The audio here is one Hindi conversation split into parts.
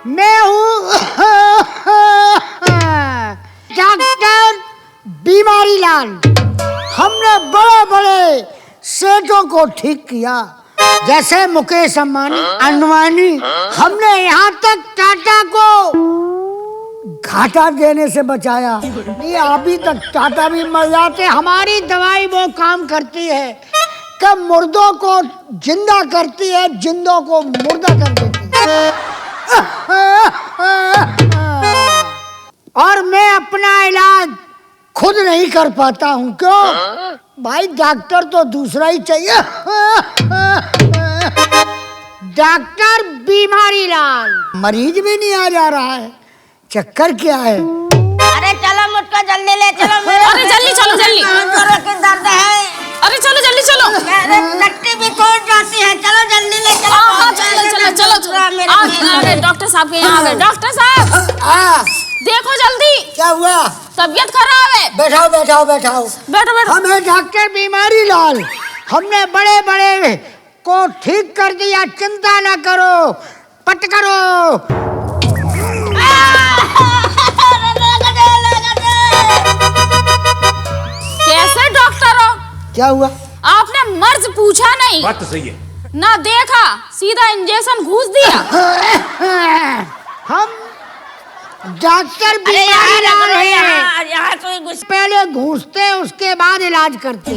मैं हूँ डॉक्टर बीमारी लाल। हमने बड़े बड़े सेठों को ठीक किया, जैसे मुकेश अंबानी, अंबानी। हमने यहाँ तक टाटा को घाटा देने से बचाया। ये अभी तक टाटा भी मर जाते। हमारी दवाई वो काम करती है कि मुर्दों को जिंदा करती है, जिंदों को मुर्दा कर देती है। और मैं अपना इलाज खुद नहीं कर पाता हूँ। क्यों भाई? डॉक्टर तो दूसरा ही चाहिए। डॉक्टर बीमारी लाल। मरीज भी नहीं आ जा रहा है, चक्कर क्या है? अरे चलो मुझको जल्दी ले चलो। अरे जल्दी चलो, जल्दी। जोरों की दर्द है। अरे चलो जल्दी चलो। अरे टट्टी भी टूट जाती है। चलो जल्दी ले चलो। हाँ चलो चलो चलो। आ गए डॉक्टर साहब के यहाँ आ गए। डॉक्टर साहब देखो जल्दी। क्या हुआ? तबीयत खराब है। बैठाओ बैठाओ बैठाओ। बैठो बैठो। हम हैं डॉक्टर बीमारी लाल। हमने बड़े बड़े को ठीक कर दिया, चिंता न करो, पट करो। कैसे डॉक्टर हो? क्या हुआ? आपने मर्ज पूछा नहीं। बात तो सही है। ना देखा, सीधा इंजेक्शन घूस दिया। हम डॉक्टर बीमारी लाल हैं। यहाँ कोई गुस्सा। पहले घूसते उसके बाद इलाज करते।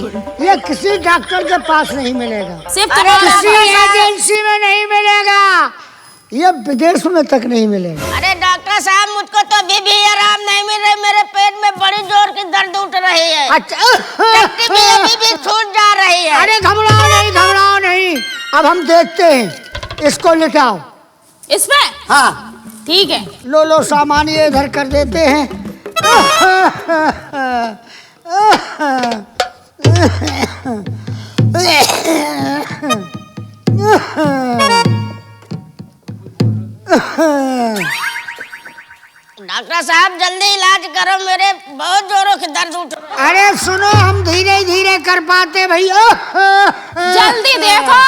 ये किसी डॉक्टर के पास नहीं मिलेगा, सिर्फ किसी एजेंसी में नहीं मिलेगा, ये विदेश में तक नहीं मिलेगा। अरे डॉक्टर साहब मुझको तो अभी भी आराम नहीं मिल रहा। मेरे पेट में बड़ी जोर की दर्द उठ रही है। अच्छा, टट्टी भी अभी भी छूट जा रही है। अरे घबराओ नहीं, घबराओ नहीं। अब हम देखते हैं, इसको लिटाओ। इसमें? हाँ ठीक है। लो सामान ये इधर कर देते हैं। डॉक्टर साहब जल्दी इलाज करो, मेरे बहुत जोरों की दर्द उठ रही है। अरे सुनो, हम धीरे धीरे कर पाते भैया। जल्दी देखो।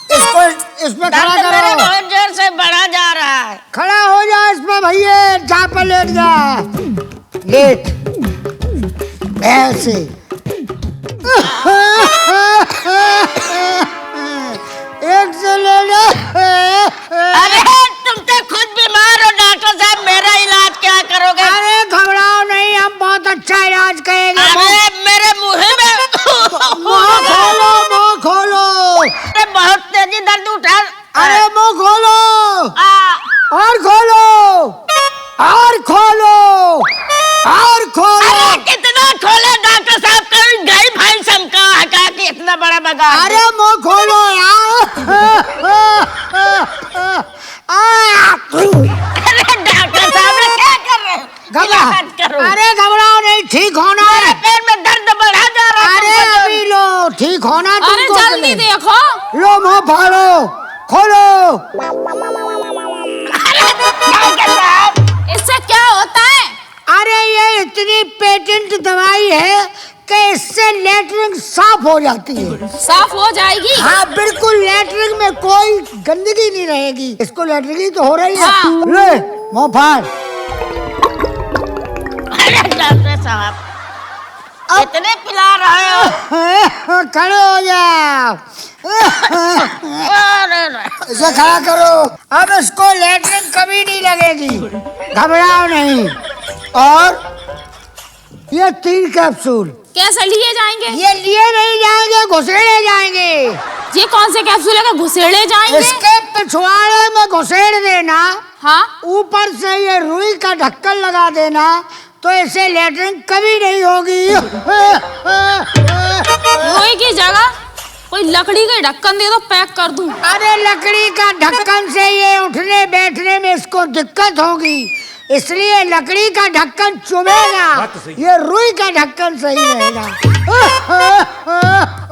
इसको इसमें खड़ा दर्द मेरे करो। बहुत जोर से बढ़ा जा रहा है। खड़ा हो जा इसमें भैया, जहाँ पर लेट जा। लेट ऐसे। एक से ले ले। अरे तुम तो खुद बीमार हो डॉक्टर साहब, मेरा इलाज क्या करोगे? अरे घबराओ नहीं, हम बहुत अच्छा इलाज करेंगे। अरे मेरे मुंह में मुंह खोलो, मुंह खोलो। अरे बहुत तेजी दर्द उठा। अरे मुंह खोलो, और खोलो, और खोलो, और खोलो। अरे कितना खोले डॉक्टर साहब? कभी गई भाई समका हका कि इतना बड़ा बगा। अरे मुंह खोलो यार। अरे डॉक्टर साहब क्या कर रहे हो? इलाज करो। अरे घबराओ नहीं, ठीक होना मेरे है। पेट में दर्द बढ़ा जा रहा है। अरे अभी लो, ठीक होना अरे तुमको। जल्दी देखो। लो मुंह फाड़ो, खोलो। डॉक्टर साहब इससे क्या होता है? अरे ये इतनी पेटेंट दवाई है कि इससे लेटरिन साफ हो जाती है। साफ हो जाएगी? हाँ बिल्कुल, लेटरिन में कोई गंदगी नहीं रहेगी। इसको लेटरिन तो हो रही है। हाँ। ले मुंह फाड़। अरे डॉक्टर साहब इतने पिला रहे हो? खड़े हो जाओ। इसे खड़ा करो। अब इसको लेटरिन कभी नहीं लगेगी, घबराओ नहीं। और ये 3 कैप्सूल कैसे लिए जाएंगे? ये लिए नहीं जाएंगे, घुसेड़े जाएंगे। ये कौन से कैप्सूल है? घुसेड़े जाएंगे? इसके पिछवाड़े में घुसेड़ देना। हाँ। ऊपर से ये रुई का ढक्कन लगा देना, तो ऐसे लेटरिन कभी नहीं होगी। रुई की जगह कोई लकड़ी का ढक्कन दे दो, पैक कर दूं। अरे लकड़ी का ढक्कन से ये उठने बैठने में इसको दिक्कत होगी, इसलिए लकड़ी का ढक्कन चुभेगा। बात तो सही। ये रुई का ढक्कन सही रहेगा।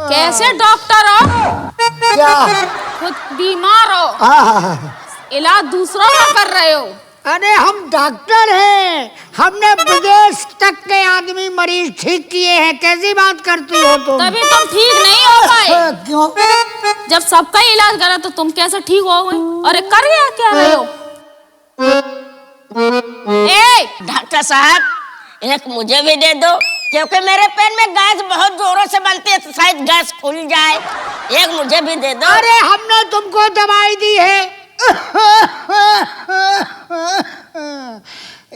कैसे डॉक्टर हो? क्या? खुद बीमार हो, इलाज दूसरों का कर रहे हो। अरे हम डॉक्टर हैं, हमने विदेश तक के आदमी मरीज ठीक किए हैं। कैसी बात करती हो तुम? तभी तुम ठीक नहीं हो पाए। क्यों? जब सबका इलाज करा तो तुम कैसे ठीक हो गए? अरे कर क्या रहे हो? ए डॉक्टर साहब एक मुझे भी दे दो, क्योंकि मेरे पेट में गैस बहुत जोरों से बनती है, तो शायद गैस खुल जाए। एक मुझे भी दे दो। अरे हमने तुमको दवाई दी है,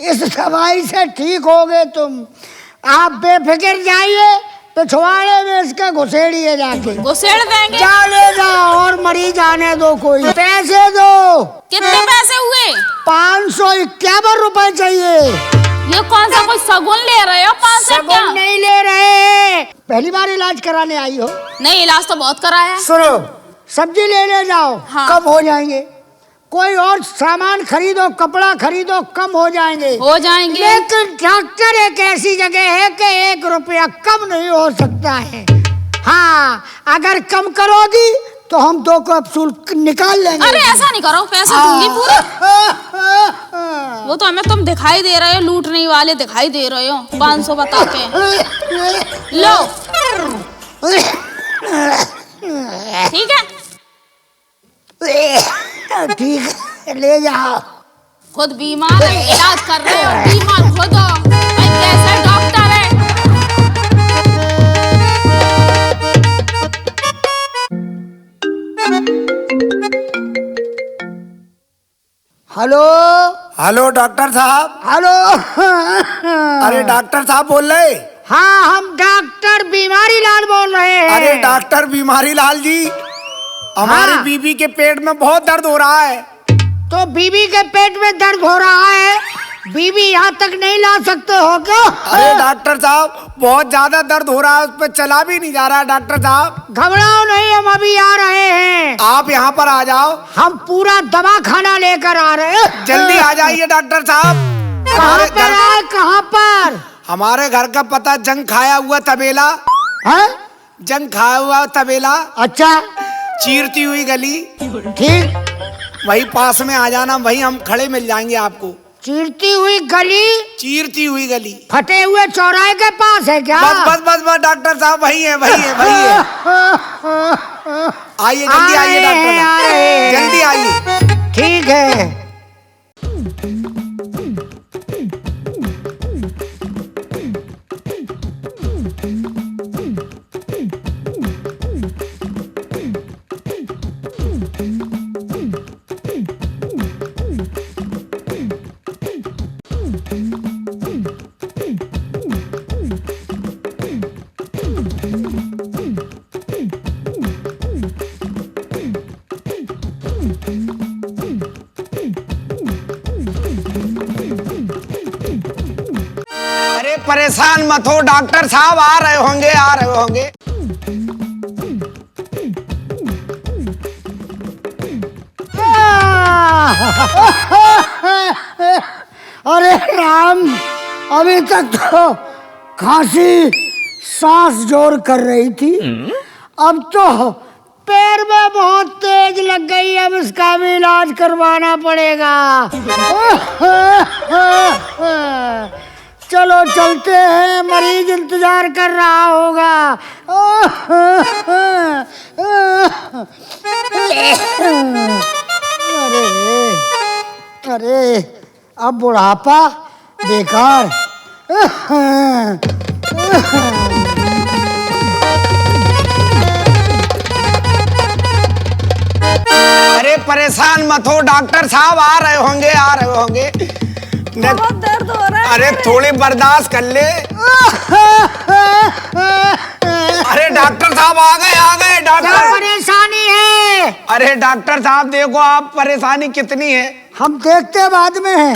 इस दवाई से ठीक हो गए तुम। आप बेफिक्र जाइए, पिछवाड़े में इसके घुसेड़िए जाके। घुसेड़ देंगे। जा ले जाओ और मरीज आने दो। कोई पैसे दो। कितने पैसे हुए? 551 रुपए चाहिए। ये कौन सा कोई सगुन ले रहे हो? 500 क्या? सगुन नहीं ले रहे, पहली बार इलाज कराने आई हो? नहीं, इलाज तो बहुत कराया है। सुनो, सब्जी ले जाओ। हाँ। कम हो जाएंगे। कोई और सामान खरीदो, कपड़ा खरीदो, कम हो जाएंगे। हो जाएंगे। लेकिन डॉक्टर एक ऐसी जगह है कि 1 रुपया कम नहीं हो सकता है। हाँ, अगर कम करोगी तो हम 2 कैप्सूल निकाल लेंगे। अरे ऐसा नहीं करो, पैसे दूंगी पूरे। वो तो हमें तुम दिखाई दे रहे हो, लूटने वाले दिखाई दे रहे हो। 500 बता के लो। ठीक है, ठीक है, ले जाओ। खुद बीमार है, इलाज कर रहे हो, बीमार खुद हो। भाई कैसा डॉक्टर है? हेलो हेलो डॉक्टर साहब। हेलो। अरे डॉक्टर साहब बोल रहे? हाँ, हम डॉक्टर बीमारी लाल बोल रहे हैं। अरे डॉक्टर बीमारी लाल जी, हमारी हाँ। बीबी के पेट में बहुत दर्द हो रहा है। तो बीबी के पेट में दर्द हो रहा है, बीबी यहाँ तक नहीं ला सकते हो क्या? अरे डॉक्टर साहब बहुत ज्यादा दर्द हो रहा है, उस पर चला भी नहीं जा रहा है। डॉक्टर साहब घबराओ नहीं, हम अभी आ रहे हैं। आप यहाँ पर आ जाओ, हम पूरा दवा खाना लेकर आ रहे हैं। जल्दी आ जाइए डॉक्टर साहब। कहाँ पर आए? कहाँ पर? हमारे घर का पता जंग खाया हुआ तबेला। है? जंग खाया हुआ तबेला, अच्छा, चीरती हुई गली, ठीक। वही पास में आ जाना, वही हम खड़े मिल जाएंगे आपको। चीरती हुई गली, चीरती हुई गली, फटे हुए चौराहे के पास है क्या? बस बस बस बस डॉक्टर साहब वही है, वही है, वही है। आइए जल्दी आइए डॉक्टर साहब, जल्दी आइए। ठीक है। परेशान मत हो, डॉक्टर साहब आ रहे होंगे, आ रहे होंगे। अरे राम, अभी तक तो खांसी सांस जोर कर रही थी, अब तो पैर में बहुत तेज लग गई। अब इसका भी इलाज करवाना पड़ेगा। चलो चलते हैं, मरीज इंतजार कर रहा होगा। अरे अरे, अब बुढ़ापा बेकार। अरे परेशान मत हो, डॉक्टर साहब आ रहे होंगे, आ रहे होंगे। बहुत दर्द हो रहा है। अरे थोड़ी बर्दाश्त कर ले। अरे डॉक्टर साहब आ गए, आ गए। क्या डॉक्टर परेशानी है? अरे डॉक्टर साहब देखो, आप परेशानी कितनी है। हम देखते बाद में हैं।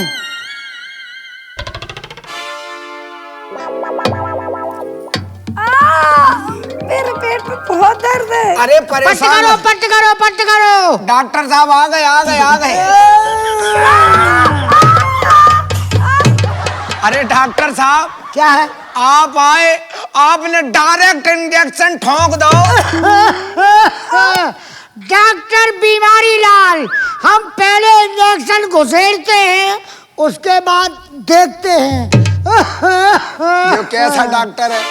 मेरे पेट में बहुत दर्द है। अरे पट परेशान करो, पट करो, पट करो। डॉक्टर साहब आ गए, आ गए, आ गए। अरे डॉक्टर साहब क्या है? आप आए, आपने डायरेक्ट इंजेक्शन ठोक दो। डॉक्टर बीमारी लाल, हम पहले इंजेक्शन घुसेड़ते हैं, उसके बाद देखते हैं। ये कैसा डॉक्टर है,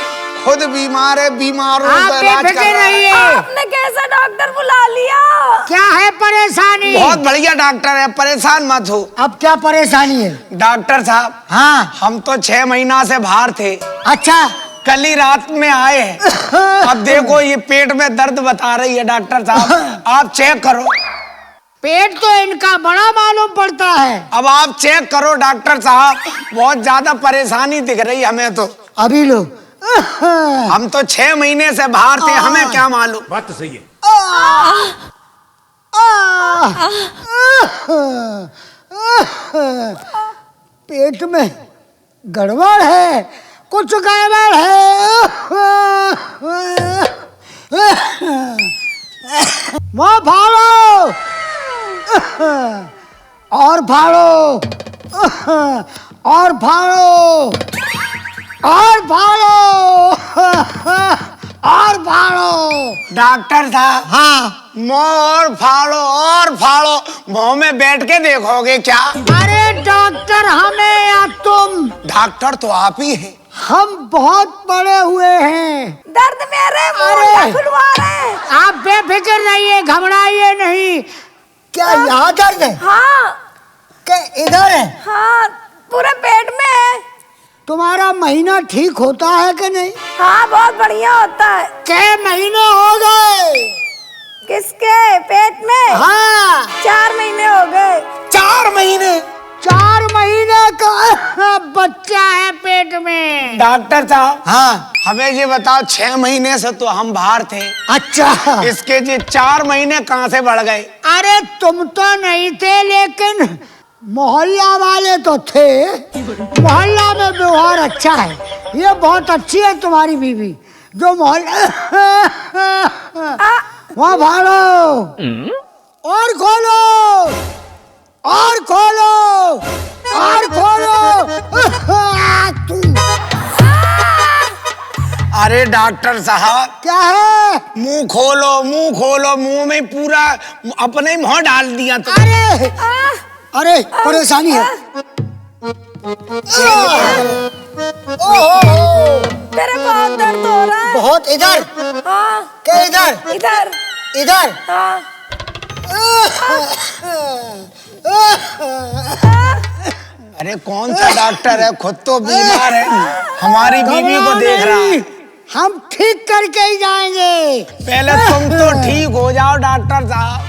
खुद बीमार है, बीमारों आप का इलाज कर बेफिक्र रहा है। रहिए। आपने कैसा डॉक्टर बुला लिया? क्या है परेशानी? बहुत बढ़िया डॉक्टर है, परेशान मत हो। अब क्या परेशानी है? डॉक्टर साहब, हाँ। हम तो 6 महीना से बाहर थे, अच्छा। कल ही रात में आए हैं। अब देखो ये पेट में दर्द बता रही है डॉक्टर साहब, आप चेक करो। पेट तो इनका बड़ा मालूम पड़ता है। अब आप चेक करो डॉक्टर साहब, बहुत ज्यादा परेशानी दिख रही हमें तो। अभी लो। हम तो 6 महीने से बाहर थे, हमें क्या मालूम। बात तो सही है। पेट में गड़बड़ है, कुछ गड़बड़ है। वो भाड़ो और भाड़ो और भाड़ो और भाड़ो और भाड़ो। डॉक्टर साहब, हाँ। और फाड़ो मुंह में बैठ के देखोगे क्या? अरे डॉक्टर हमें या तुम? डॉक्टर तो आप ही हैं। हम बहुत बड़े हुए हैं। दर्द मेरे अरे खुलवा रहे। आप बेफिक्र रहिए, घबराइए नहीं। क्या यहाँ दर्द है? हाँ क्या इधर है? हाँ, पूरे पेट में है। तुम्हारा महीना ठीक होता है कि नहीं? हाँ, बहुत बढ़िया होता है। क्या महीने हो गए? किसके पेट में? हाँ। 4 महीने हो गए। 4 महीने? 4 महीने का बच्चा है पेट में। डॉक्टर साहब, हाँ। हमें ये बताओ, 6 महीने से तो हम बाहर थे। अच्छा। इसके ये 4 महीने कहाँ से बढ़ गए? अरे तुम तो नहीं थे, लेकिन मोहल्ला वाले तो थे। मोहल्ला में व्यवहार अच्छा है, ये बहुत अच्छी है तुम्हारी बीवी। जो मोहल्ला वहाँ भाड़ो और खोलो और खोलो और खोलो। अरे डॉक्टर साहब, क्या है? मुंह खोलो, मुंह में पूरा अपने ही मुंह डाल दिया तो। अरे परेशानी है। तेरे बहुत दर्द हो रहा है। बहुत इधर? हाँ। क्या इधर? इधर। इधर? हाँ। अरे कौन सा डॉक्टर है, खुद तो बीमार है, हमारी बीवी को देख रहा है। हम ठीक करके ही जाएंगे। पहले तुम तो ठीक हो जाओ डॉक्टर साहब।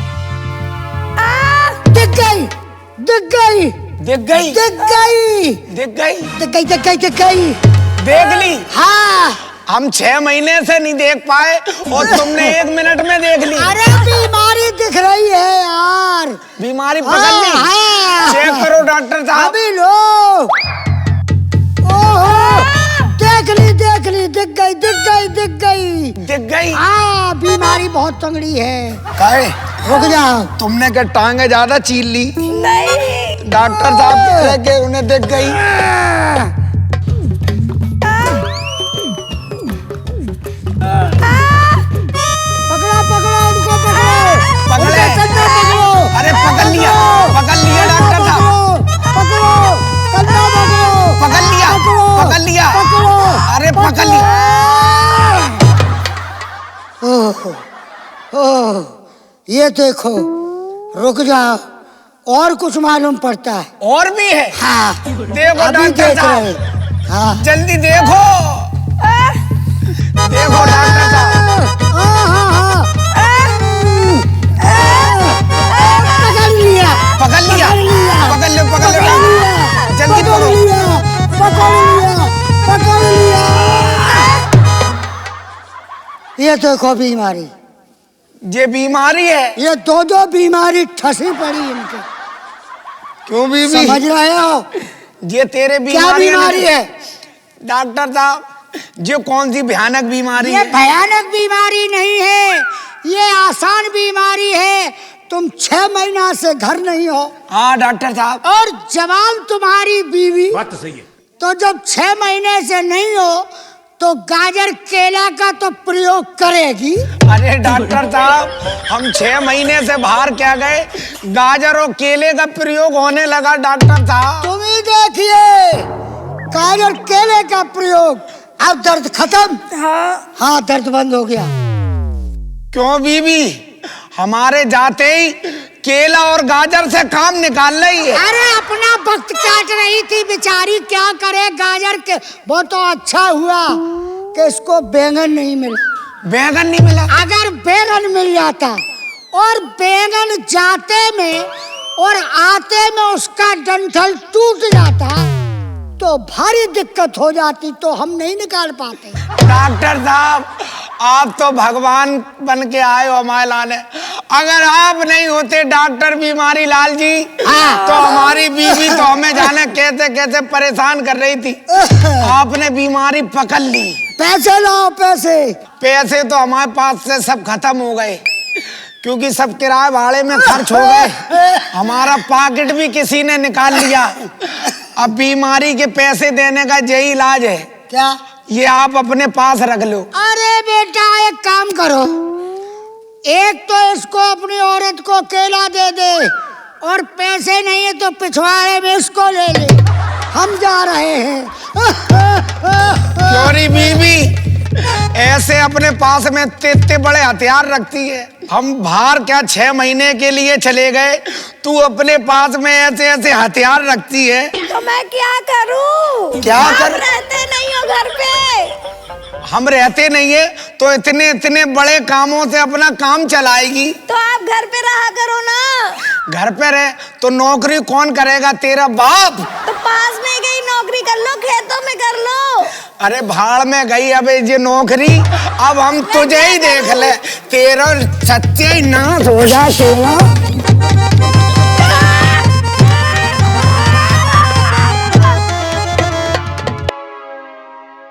दिख गई, दिख गई, दिख गई, दिख गई, दिख गई, दिख गई, दिख गई, दिख गई। देख ली? हाँ। हम 6 महीने से नहीं देख पाए और तुमने 1 मिनट में देख ली। अरे बीमारी दिख रही है यार। बीमारी पकड़ ली? हाँ। चेक करो डॉक्टर साहब। अभी लो। ओहो, देख ली, देख ली, दिख गई, दिख गई, दिख गई, दिख गई। हाँ, बीमारी बहुत तंगड़ी है। काहे? रुक जाओ। तुमने क्या टांगे ज्यादा चीर ली? नहीं। डॉक्टर साहब कह रहे कि उन्हें दिख गई। पकड़ो पकड़ो उनको, पकड़ो। पकड़े? उनके कंधे पकड़ो। अरे पकड़ लिया डॉक्टर साहब। पकड़ो, कंधा पकड़ो। पकड़ लिया, पकड़ो, पकड़ लिया। पकड़ो। अरे पकड़ लिया। ओह, ओह, ये देखो, रुक जाओ, और कुछ मालूम पड़ता है। और भी है? हाँ, देखो अभी डॉक्टर देख साहब, रहे। हाँ। जल्दी देखो, देखो डॉक्टर साहब। पकड़ लिया, पकड़ लिया, पकड़ लो डॉक्टर, जल्दी पकड़ लिया, पकड़ लिया, पकड़ लिया। ये देखो बीमारी, ये बीमारी है। ये दो बीमारी ठसी पड़ी इनके। क्यों बीबी? समझ रहे हो? ये तेरे क्या बीमारी है? डॉक्टर साहब, ये कौन सी भयानक बीमारी ये है? भयानक बीमारी नहीं है, ये आसान बीमारी है। तुम 6 महीना से घर नहीं हो। हाँ डॉक्टर साहब। और जवान तुम्हारी बीवी। बात तो सही है। तो जब 6 महीने से नहीं हो तो गाजर केला का तो प्रयोग करेगी। अरे डॉक्टर साहब, हम 6 महीने से बाहर क्या गए, गाजर और केले का प्रयोग होने लगा डॉक्टर साहब। तुम ही देखिए, गाजर केले का प्रयोग। अब दर्द खत्म? हाँ, दर्द बंद हो गया। क्यों बीबी? हमारे जाते ही केला और गाजर से काम निकाल रही है। अरे अपना वक्त काट रही थी बेचारी, क्या करे गाजर के। वो तो अच्छा हुआ कि इसको बैंगन नहीं मिला। बैंगन नहीं मिला? अगर बैंगन मिल जाता और बैंगन जाते में और आते में उसका डंठल टूट जाता तो भारी दिक्कत हो जाती, तो हम नहीं निकाल पाते। डॉक्टर साहब, आप तो भगवान बन के आए हो हमारे लाने। अगर आप नहीं होते डॉक्टर बीमारी लाल जी, तो हमारी बीवी तो हमें जाने कैसे कैसे परेशान कर रही थी। आपने बीमारी पकड़ ली। पैसे लाओ पैसे। पैसे तो हमारे पास से सब खत्म हो गए, क्योंकि सब किराए भाड़े में खर्च हो गए। हमारा पॉकेट भी किसी ने निकाल लिया। अब बीमारी के पैसे देने का यही इलाज है। क्या? ये आप अपने पास रख लो। अरे बेटा एक काम करो, एक तो इसको अपनी औरत को केला दे दे, और पैसे नहीं है तो पिछवाड़े में इसको ले ले। हम जा रहे हैं। क्यों बीबी ऐसे अपने पास में इतने बड़े हथियार रखती है? हम बाहर क्या 6 महीने के लिए चले गए, तू अपने पास में ऐसे ऐसे हथियार रखती है। तो मैं क्या करूं? क्या आप कर? रहते नहीं हो घर पे। हम रहते नहीं है तो इतने इतने बड़े कामों से अपना काम चलाएगी। तो आप घर पे रहा करो ना। घर पे रहे तो नौकरी कौन करेगा? तेरा बाप। तो पास में गई नौकरी कर लो, खेतों में कर लो। अरे भाड़ में गई अब ये नौकरी, अब हम तुझे ही देख ले। तेरा सच्चे नाश हो जा।